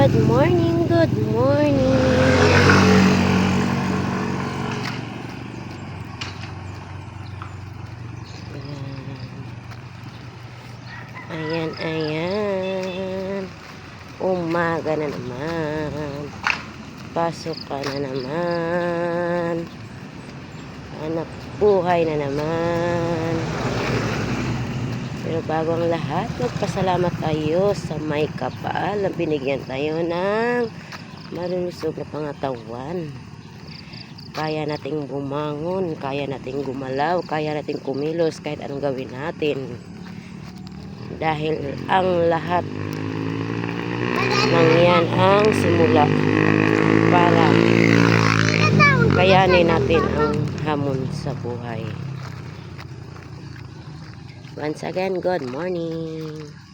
Good morning, good morning. Ayan, ayan. Umaga na naman. Pasok ka na naman. Anak buhay na naman. Pero bago ang lahat, magpasalamat tayo sa may kapal na binigyan tayo ng malulusog na pangatawan. Kaya nating bumangon, kaya nating gumalaw, kaya nating kumilos kahit anong gawin natin. Dahil ang lahat ng yan ang simula para kayanin natin ang hamon sa buhay. Once again, good morning.